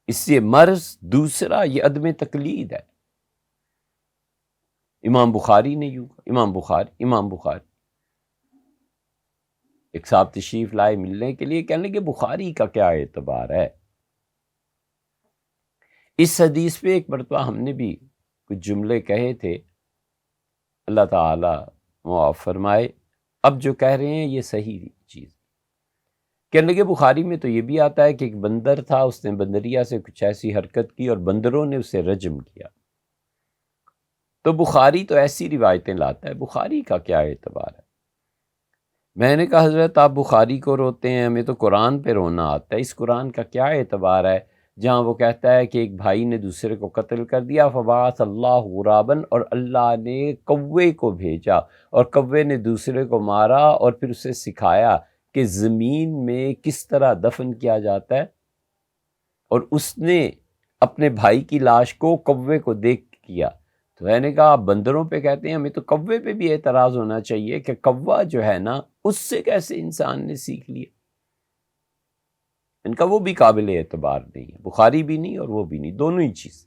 اس سے مرض دوسرا یہ عدم تقلید ہے۔ امام بخاری نے یوں کہا، امام بخاری ایک صاحب تشریف لائے ملنے کے لیے، کہنے لگے بخاری کا کیا اعتبار ہے؟ اس حدیث پہ ایک مرتبہ ہم نے بھی کچھ جملے کہے تھے، اللہ تعالی معاف فرمائے، اب جو کہہ رہے ہیں یہ صحیح چیز۔ کہنے لگے بخاری میں تو یہ بھی آتا ہے کہ ایک بندر تھا، اس نے بندریا سے کچھ ایسی حرکت کی اور بندروں نے اسے رجم کیا، تو بخاری تو ایسی روایتیں لاتا ہے، بخاری کا کیا اعتبار ہے؟ میں نے کہا حضرت آپ بخاری کو روتے ہیں، ہمیں تو قرآن پہ رونا آتا ہے، اس قرآن کا کیا اعتبار ہے جہاں وہ کہتا ہے کہ ایک بھائی نے دوسرے کو قتل کر دیا، فبعث اللہ غرابا، اور اللہ نے کوے کو بھیجا اور کوے نے دوسرے کو مارا اور پھر اسے سکھایا کہ زمین میں کس طرح دفن کیا جاتا ہے، اور اس نے اپنے بھائی کی لاش کو کوے کو دیکھ کیا۔ تو میں نے کہا آپ بندروں پہ کہتے ہیں، ہمیں تو کوے پہ بھی اعتراض ہونا چاہیے کہ کوا جو ہے نا اس سے کیسے انسان نے سیکھ لیا؟ ان کا وہ بھی قابل اعتبار نہیں ہے، بخاری بھی نہیں اور وہ بھی نہیں، دونوں ہی چیز۔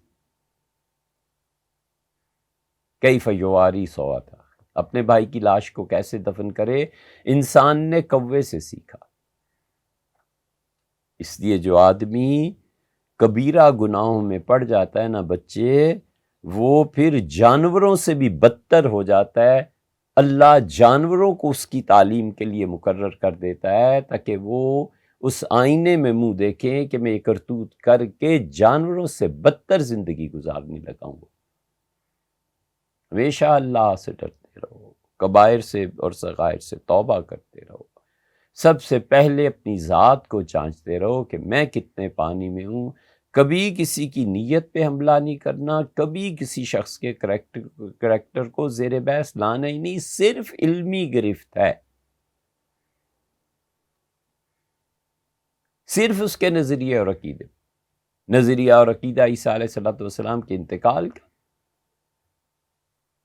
کیف یواری سوءتہ، اپنے بھائی کی لاش کو کیسے دفن کرے، انسان نے کوے سے سیکھا۔ اس لیے جو آدمی کبیرہ گناہوں میں پڑ جاتا ہے نا بچے، وہ پھر جانوروں سے بھی بدتر ہو جاتا ہے۔ اللہ جانوروں کو اس کی تعلیم کے لیے مقرر کر دیتا ہے تاکہ وہ اس آئینے میں منہ دیکھیں کہ میں یہ کرتوت کر کے جانوروں سے بدتر زندگی گزارنے لگا ہوں۔ ہمیشہ اللہ سے ڈرتے رہو، کبائر سے اور صغائر سے توبہ کرتے رہو، سب سے پہلے اپنی ذات کو جانچتے رہو کہ میں کتنے پانی میں ہوں، کبھی کسی کی نیت پہ حملہ نہیں کرنا، کبھی کسی شخص کے کریکٹر کو زیر بحث لانا ہی نہیں، صرف علمی گرفت ہے، صرف اس کے نظریے اور عقیدے، نظریہ اور عقیدہ عیسیٰ علیہ السلام کے انتقال کا،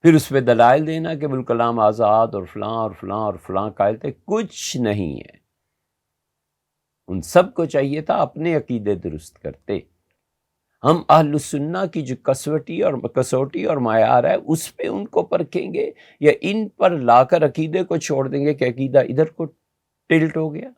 پھر اس پہ دلائل دینا کہ بالکلام آزاد اور فلاں اور فلاں اور فلاں قائل تھے، کچھ نہیں ہے۔ ان سب کو چاہیے تھا اپنے عقیدے درست کرتے۔ ہم اہل السنہ کی جو کسوٹی اور معیار ہے اس پہ ان کو پرکھیں گے، یا ان پر لا کر عقیدے کو چھوڑ دیں گے کہ عقیدہ ادھر کو ٹلٹ ہو گیا؟